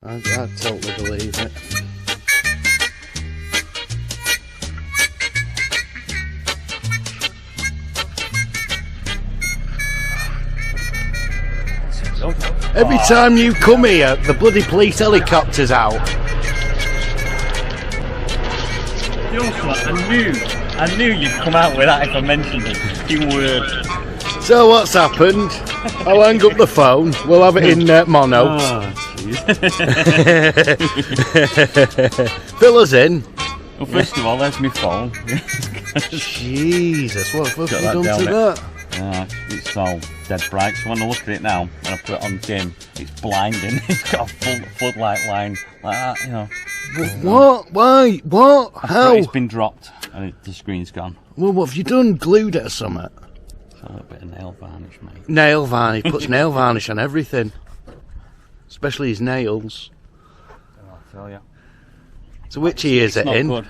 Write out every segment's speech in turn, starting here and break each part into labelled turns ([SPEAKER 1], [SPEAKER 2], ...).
[SPEAKER 1] I totally believe it. Every time you come here, the bloody police helicopter's out.
[SPEAKER 2] You know what? I knew you'd come out with that if I mentioned it. Fucking word.
[SPEAKER 1] So what's happened? I'll hang up the phone. We'll have it in mono.
[SPEAKER 2] Oh, jeez.
[SPEAKER 1] Fill us in.
[SPEAKER 2] Well, first of all, there's my phone.
[SPEAKER 1] Jesus, what have you done
[SPEAKER 2] down
[SPEAKER 1] to that?
[SPEAKER 2] It's all dead bright, so when I look at it now, when I put it on dim, it's blinding. It's got a full floodlight line like that, you know.
[SPEAKER 1] What? Why? What? How?
[SPEAKER 2] It's been dropped and the screen's gone.
[SPEAKER 1] Well, what have you done? Glued it or something?
[SPEAKER 2] It's a little bit of nail varnish, mate.
[SPEAKER 1] Nail varnish. Puts nail varnish on everything. Especially his nails.
[SPEAKER 2] I'll tell you.
[SPEAKER 1] So which ear is it in?
[SPEAKER 2] Good.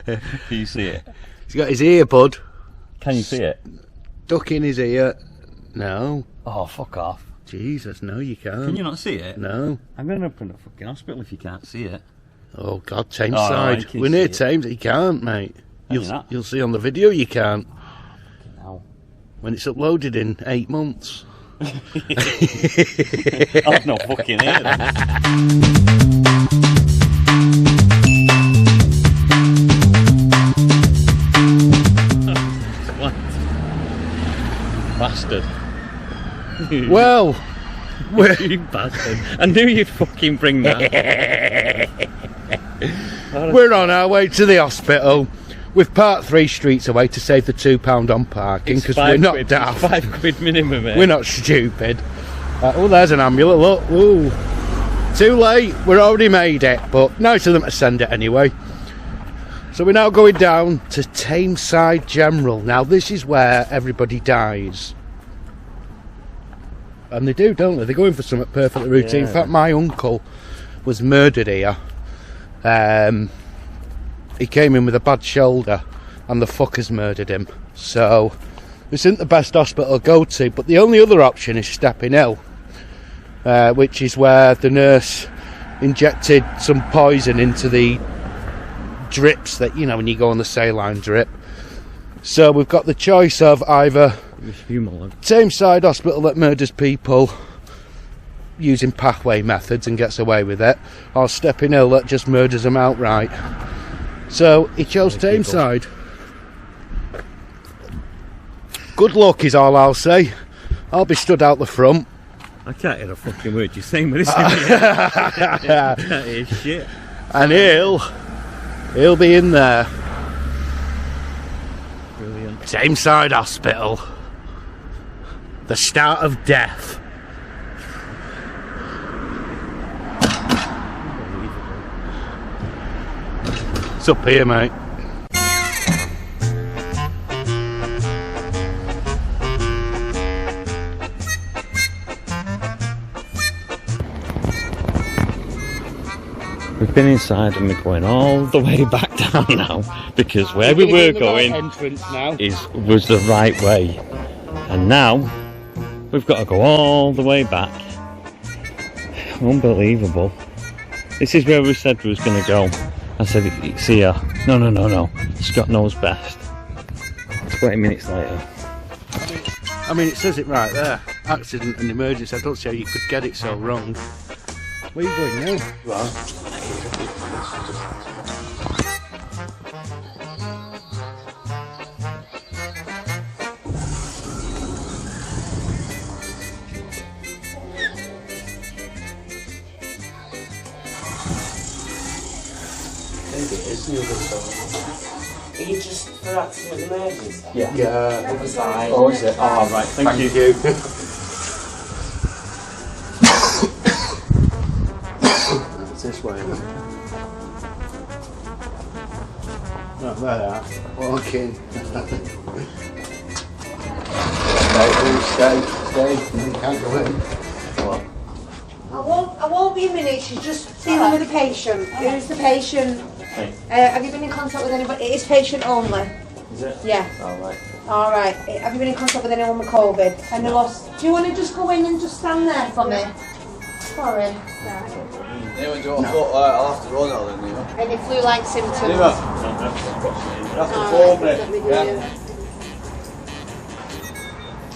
[SPEAKER 2] Can you see it?
[SPEAKER 1] He's got his earbud.
[SPEAKER 2] Can you see it?
[SPEAKER 1] Stuck in his ear. No.
[SPEAKER 2] Oh, fuck off.
[SPEAKER 1] Jesus, no you can't.
[SPEAKER 2] Can you not see it?
[SPEAKER 1] No.
[SPEAKER 2] I'm going to open the fucking hospital if you can't see it.
[SPEAKER 1] Oh God, Tameside.
[SPEAKER 2] No,
[SPEAKER 1] we're near Thames. You can't, mate. You'll see on the video you can't.
[SPEAKER 2] No.
[SPEAKER 1] When it's uploaded in 8 months.
[SPEAKER 2] I've no fucking ear. Bastard.
[SPEAKER 1] Well,
[SPEAKER 2] You bastard. I knew you'd fucking bring that.
[SPEAKER 1] we're on our way to the hospital. We've parked 3 streets away to save the £2 on parking because we're not daft.
[SPEAKER 2] It's £5 minimum, mate.
[SPEAKER 1] We're not stupid. Oh, there's an ambulance. Look. Ooh. Too late. We're already made it, but nice of them to send it anyway. So we're now going down to Tameside General. Now this is where everybody dies. And they do, don't they? They're going for something perfectly routine.
[SPEAKER 2] Yeah.
[SPEAKER 1] In fact, my uncle was murdered here. He came in with a bad shoulder and the fuckers murdered him. So this isn't the best hospital to go to, but the only other option is Stepping Hill, which is where the nurse injected some poison into the drips that, you know, when you go on the saline drip. So we've got the choice of either Tameside Hospital that murders people using pathway methods and gets away with it, or Stepping Hill that just murders them outright. So he chose Tameside. Good luck is all I'll say. I'll be stood out the front.
[SPEAKER 2] I can't hear a fucking word you're saying, but it's that is shit.
[SPEAKER 1] And he'll be in there.
[SPEAKER 2] Brilliant.
[SPEAKER 1] Tameside Hospital. The start of death. It's up here, mate.
[SPEAKER 2] We've been inside and we're going all the way back down now because where we were going was the right way, and now we've got to go all the way back. Unbelievable. This is where we said we was going to go. I said it's here. No. Scott knows best. 20 minutes later.
[SPEAKER 1] I mean, it says it right there. Accident and emergency. I don't see how you could get it so wrong. Where are you going now? Right.
[SPEAKER 3] Maybe it is the other side. Are you just for accident emergency?
[SPEAKER 1] Yeah.
[SPEAKER 3] Other side.
[SPEAKER 2] Oh, is it? Oh, right. Thank you.
[SPEAKER 1] It's this way. Not there. Walking. Stay. You can't go in. What?
[SPEAKER 4] I won't be a minute. She's just dealing with a patient. Who's the patient?
[SPEAKER 2] Hey.
[SPEAKER 4] Have you been in contact with anybody? It is patient only.
[SPEAKER 2] Is it?
[SPEAKER 4] Yeah.
[SPEAKER 2] All right.
[SPEAKER 4] All right. Have you been in contact with anyone with COVID? And they lost. Do you want to just go in and just stand there for me? Sorry.
[SPEAKER 5] Anyone do I thought I'll have to go now then, you know?
[SPEAKER 4] Any flu-like symptoms?
[SPEAKER 5] You have to phone me. Yeah.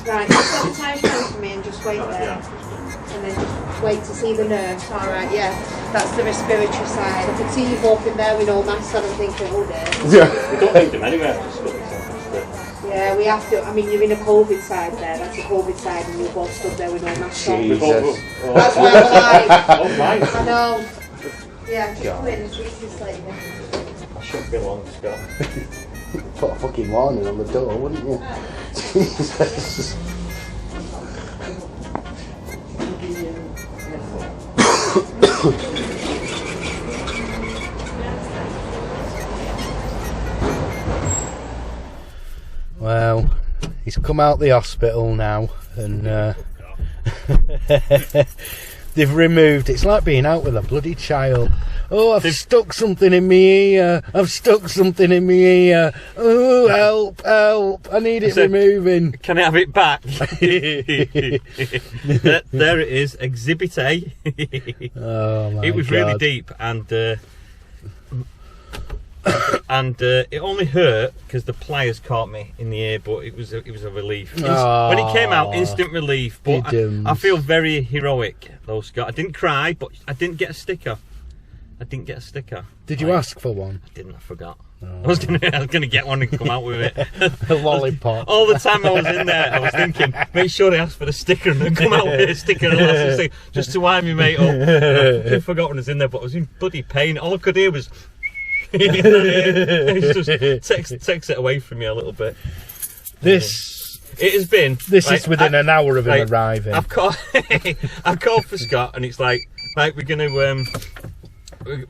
[SPEAKER 4] Right, just set the time down for me and just wait there. And then just wait to see the nurse. Alright, yeah. That's the respiratory side. I can see you walking there with no mask on and thinking, oh dear.
[SPEAKER 1] Yeah.
[SPEAKER 2] We don't need them anywhere.
[SPEAKER 4] Yeah, we have to. I mean, you're in a COVID side there. That's a COVID side, and you're both stood there with no mask on.
[SPEAKER 1] Jesus.
[SPEAKER 4] That's why I'm like,
[SPEAKER 2] Oh, right.
[SPEAKER 4] I know. Yeah, just come in and speak to this lady.
[SPEAKER 2] I shouldn't be long, Scott.
[SPEAKER 1] Put a fucking warning on the door, wouldn't you? Jesus. Well, he's come out the hospital now, and they've removed. It's like being out with a bloody child. Oh, I've stuck something in my ear. I've stuck something in my ear. Oh, help, help. I need it removing.
[SPEAKER 2] Can I have it back? There it is, Exhibit A.
[SPEAKER 1] Oh, my
[SPEAKER 2] It was
[SPEAKER 1] God.
[SPEAKER 2] really deep, and it only hurt because the pliers caught me in the ear, but it was a relief. When it came out, instant relief. But I feel very heroic, though, Scott. I didn't cry, but I didn't get a sticker.
[SPEAKER 1] Did you ask for one?
[SPEAKER 2] I didn't. I forgot.
[SPEAKER 1] Oh.
[SPEAKER 2] I was gonna get one and come out with it.
[SPEAKER 1] A lollipop.
[SPEAKER 2] All the time I was in there, I was thinking, make sure they ask for the sticker and then come out with a sticker and the sticker, just to wind me mate up. I forgot when I was in there, but I was in bloody pain. All I could hear was. It just takes it away from me a little bit.
[SPEAKER 1] This
[SPEAKER 2] has been.
[SPEAKER 1] This is within an hour of him arriving.
[SPEAKER 2] I've called for Scott, and it's like we're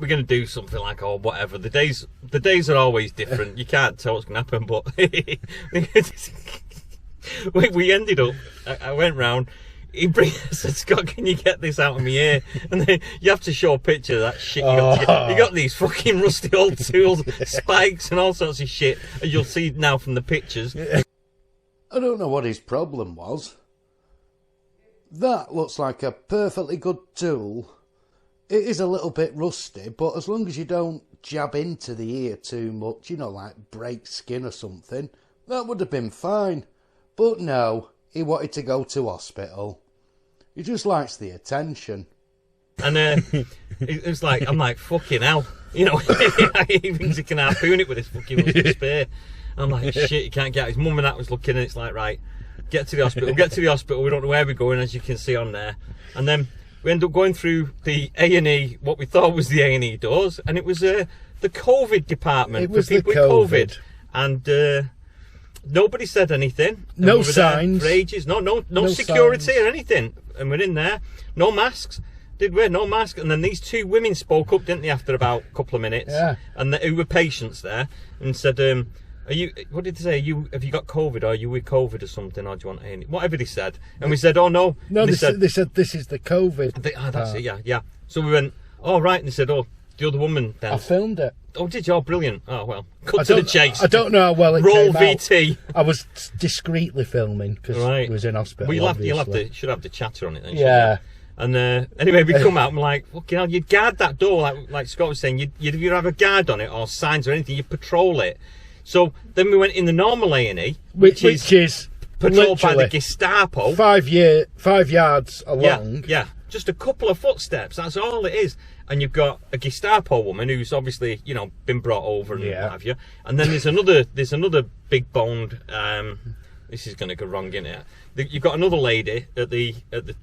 [SPEAKER 2] gonna do something like whatever. The days are always different. You can't tell what's gonna happen, but we ended up. I went round. He said, Scott, can you get this out of my ear? And then you have to show a picture of that shit. You got these fucking rusty old tools, spikes and all sorts of shit, as you'll see now from the pictures.
[SPEAKER 1] I don't know what his problem was. That looks like a perfectly good tool. It is a little bit rusty, but as long as you don't jab into the ear too much, you know, like break skin or something, that would have been fine. But no, he wanted to go to hospital. He just likes the attention.
[SPEAKER 2] And it's like, I'm like, fucking hell. You know, he thinks he can harpoon it with his fucking rusty spear. I'm like, shit, he can't get out. His mum and that was looking, and it's like, right, get to the hospital, we don't know where we're going, as you can see on there. And then we end up going through the A&E, what we thought was the A&E doors, and it was the COVID department.
[SPEAKER 1] It was
[SPEAKER 2] for people
[SPEAKER 1] the
[SPEAKER 2] with COVID. And nobody said anything.
[SPEAKER 1] No
[SPEAKER 2] we
[SPEAKER 1] signs.
[SPEAKER 2] For ages. No security
[SPEAKER 1] signs.
[SPEAKER 2] or anything. And we're in there. No masks. Did wear no mask. And then these two women spoke up, didn't they, after about a couple of minutes?
[SPEAKER 1] Yeah.
[SPEAKER 2] And who were patients there, and said, "Are you? What did they say? Have you got COVID? Or are you with COVID or something? Or do you want any?" Whatever they said. And we said, "Oh no."
[SPEAKER 1] No,
[SPEAKER 2] they
[SPEAKER 1] said this is the COVID.
[SPEAKER 2] That's it. Yeah. So we went, "Oh right," and they said, "Oh, the other woman then."
[SPEAKER 1] I filmed it.
[SPEAKER 2] Oh, did you? Oh, brilliant. Oh, well. Cut to the chase.
[SPEAKER 1] I don't know how well it
[SPEAKER 2] Roll
[SPEAKER 1] came
[SPEAKER 2] VT.
[SPEAKER 1] out. I was discreetly filming because he was in hospital.
[SPEAKER 2] Well, should have the chatter on it then. Yeah. And anyway, we come out and we're like, fucking hell, you'd guard that door, like Scott was saying, you'd have a guard on it or signs or anything, you'd patrol it. So then we went in the normal A&E, which is patrolled by the Gestapo.
[SPEAKER 1] 5 yards along.
[SPEAKER 2] Yeah. Just a couple of footsteps, that's all it is. And you've got a Gestapo woman who's obviously, you know, been brought over and what have you. And then there's another big boned. This is going to go wrong, isn't it? You've got another lady at the at the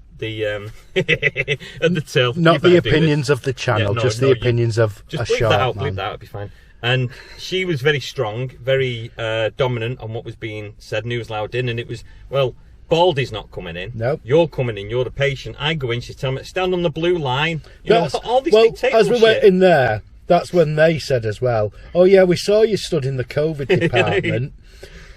[SPEAKER 2] till.
[SPEAKER 1] Not the opinions of the channel, just the opinions of
[SPEAKER 2] just
[SPEAKER 1] a short man.
[SPEAKER 2] Bleep that out, it'll be fine. And she was very strong, very dominant on what was being said, and he was allowed in. And it was, well, Baldy's not coming in.
[SPEAKER 1] No.
[SPEAKER 2] You're coming in, you're the patient. I go in, she's telling me to stand on the blue line. You know, all these
[SPEAKER 1] as we went in there, that's when they said as well, oh yeah, we saw you stood in the COVID department,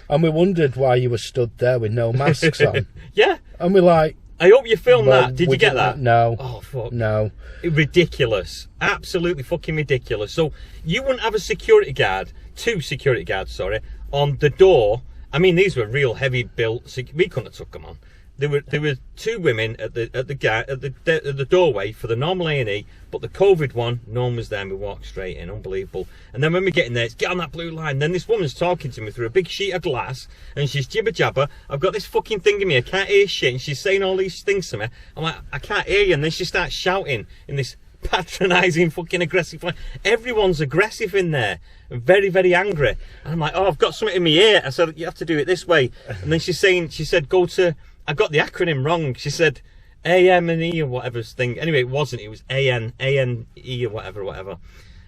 [SPEAKER 1] and we wondered why you were stood there with no masks on.
[SPEAKER 2] Yeah.
[SPEAKER 1] And we're like,
[SPEAKER 2] I hope you filmed that. Did you get that?
[SPEAKER 1] No.
[SPEAKER 2] Oh, fuck.
[SPEAKER 1] No.
[SPEAKER 2] Ridiculous. Absolutely fucking ridiculous. So you wouldn't have a security guard, two security guards, sorry, on the door. I mean, these were real heavy built. We couldn't have took them on. there were two women at the doorway for the normal A&E, but the COVID one, no one was there, and we walked straight in. Unbelievable. And then when we get in there, it's get on that blue line. Then this woman's talking to me through a big sheet of glass, and she's jibber jabber. I've got this fucking thing in me, I can't hear shit, and she's saying all these things to me. I'm like, I can't hear you. And then she starts shouting in this patronising, fucking aggressive way. Everyone's aggressive in there, very, very angry. And I'm like, oh, I've got something in my ear. I said, you have to do it this way. And then she said, go to. I got the acronym wrong. She said AM and E or whatever thing. Anyway, it wasn't. It was ANE or whatever.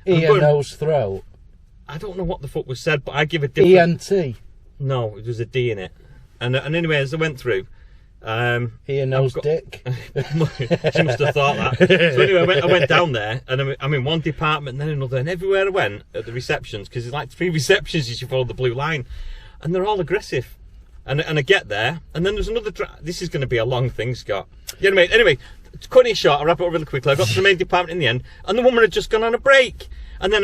[SPEAKER 1] Ear, nose, throat.
[SPEAKER 2] I don't know what the fuck was said, but I give a different.
[SPEAKER 1] ENT.
[SPEAKER 2] No, it was a D in it. And anyway, as I went through,
[SPEAKER 1] ear, nose, dick.
[SPEAKER 2] She must have thought that. So anyway, I went down there, and I'm in one department, and then another, and everywhere I went at the receptions, because there's like 3 receptions, you should follow the blue line, and they're all aggressive. And I get there, and then there's another. This is going to be a long thing, Scott. Yeah, anyway, cutting it short, I'll wrap it up really quickly. I got to the main department in the end, and the woman had just gone on a break. And then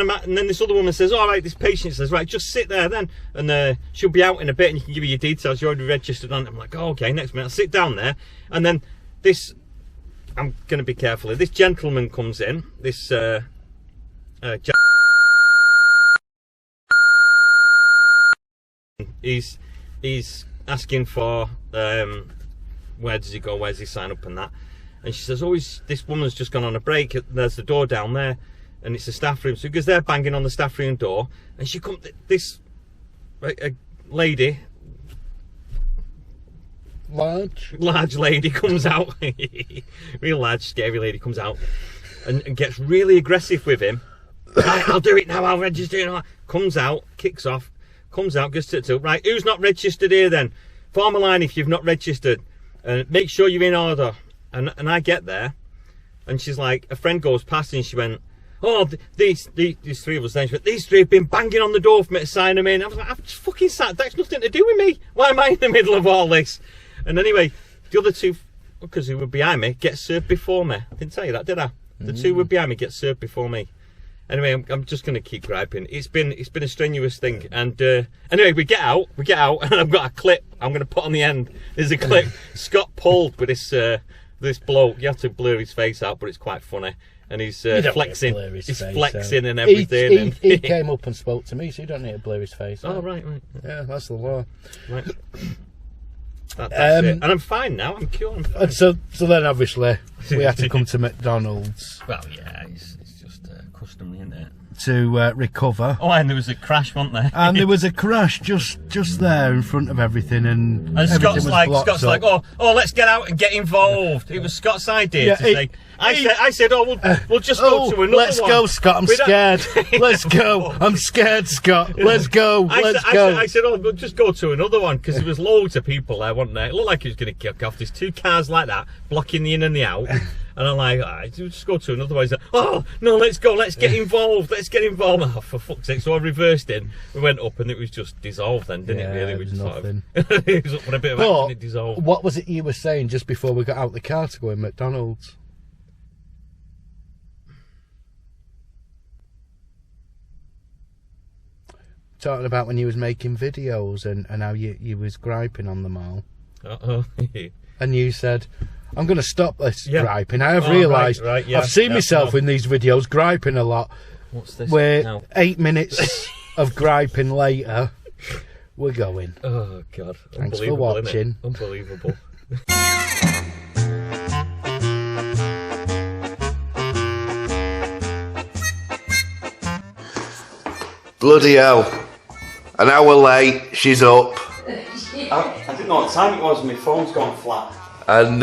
[SPEAKER 2] this other woman says, all right, this patient says, right, just sit there then, and she'll be out in a bit, and you can give her your details. You're already registered on it. I'm like, oh, okay, next minute, I'll sit down there, and then this. I'm going to be careful here. This gentleman comes in. This he's asking for where does he go, where's he sign up and that, and she says, oh, this woman's just gone on a break, there's the door down there, and it's a staff room. So he goes there banging on the staff room door, and she comes, this a lady, large lady comes out, real large scary lady comes out and gets really aggressive with him. Right, I'll do it now, I'll register it. Comes out, kicks off, comes out, goes to right, who's not registered here then? Form a line if you've not registered, and make sure you're in order. And I get there, and she's like, a friend goes past, and she went, oh, these 3 of us then, she went, these 3 have been banging on the door for me to sign them in. I was like, I've just fucking sat, that's nothing to do with me. Why am I in the middle of all this? And anyway, the other 2, because who were behind me, get served before me. I didn't tell you that, did I? The 2 were behind me, get served before me. Anyway, I'm just going to keep griping. It's been a strenuous thing. And anyway, we get out, and I've got a clip I'm going to put on the end. There's a clip Scott pulled with this bloke. You have to blur his face out, but it's quite funny. And he's flexing. He's flexing and everything.
[SPEAKER 1] He came up and spoke to me, so you don't need to blur his face out.
[SPEAKER 2] Oh, right.
[SPEAKER 1] Yeah, that's the law.
[SPEAKER 2] Right. That's it. And I'm fine now. I'm cool. I'm fine.
[SPEAKER 1] And so then obviously we had to come to McDonald's.
[SPEAKER 2] Well, yeah, it's just customary, isn't it?
[SPEAKER 1] To recover.
[SPEAKER 2] Oh, and there was a crash, wasn't there?
[SPEAKER 1] And there was a crash just there in front of everything, and
[SPEAKER 2] Scott's like, oh, let's get out and get involved. It was Scott's idea to say. I said, oh, we'll just go to another
[SPEAKER 1] let's
[SPEAKER 2] one.
[SPEAKER 1] Go, Scott. I'm scared. Let's go. I'm scared, Scott. Let's go. Let's go.
[SPEAKER 2] I said, oh, we'll just go to another one, because there was loads of people there, wasn't there? It looked like it was going to kick off. There's 2 cars like that blocking the in and the out. And I'm like, all right, just go to another one. He's like, oh, no, let's go, let's get involved, Oh, for fuck's sake. So I reversed in, we went up, and it was just dissolved then, didn't it, really?
[SPEAKER 1] It was nothing.
[SPEAKER 2] It was up for a bit of action, it dissolved.
[SPEAKER 1] What was it you were saying just before we got out the car to go in McDonald's? Talking about when you was making videos and how you was griping on them all. And you said, I'm going to stop this griping. I have realised I've seen myself in these videos griping a lot.
[SPEAKER 2] What's this?
[SPEAKER 1] We're 8 minutes of griping later. We're going.
[SPEAKER 2] Oh, God.
[SPEAKER 1] Thanks for watching.
[SPEAKER 2] Unbelievable.
[SPEAKER 6] Bloody hell. An hour late, she's up.
[SPEAKER 2] I didn't know what time it was, my phone's gone flat.
[SPEAKER 6] And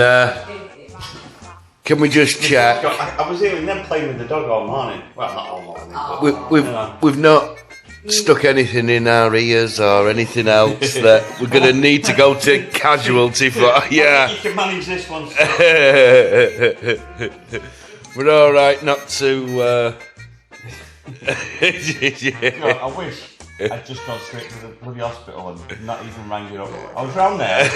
[SPEAKER 6] can we just check?
[SPEAKER 2] I was here and then playing with the dog all morning. Well, not all morning, but
[SPEAKER 6] we've not stuck anything in our ears or anything else that we're going to need to go to casualty for. Yeah.
[SPEAKER 2] You can manage this one.
[SPEAKER 6] We're alright not to...
[SPEAKER 2] God, I wish I'd just gone straight to the bloody hospital and not even rang it up. I was round there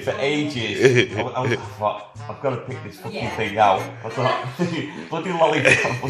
[SPEAKER 2] for ages. I thought, I've got to pick this fucking thing out. I thought, bloody lollipop.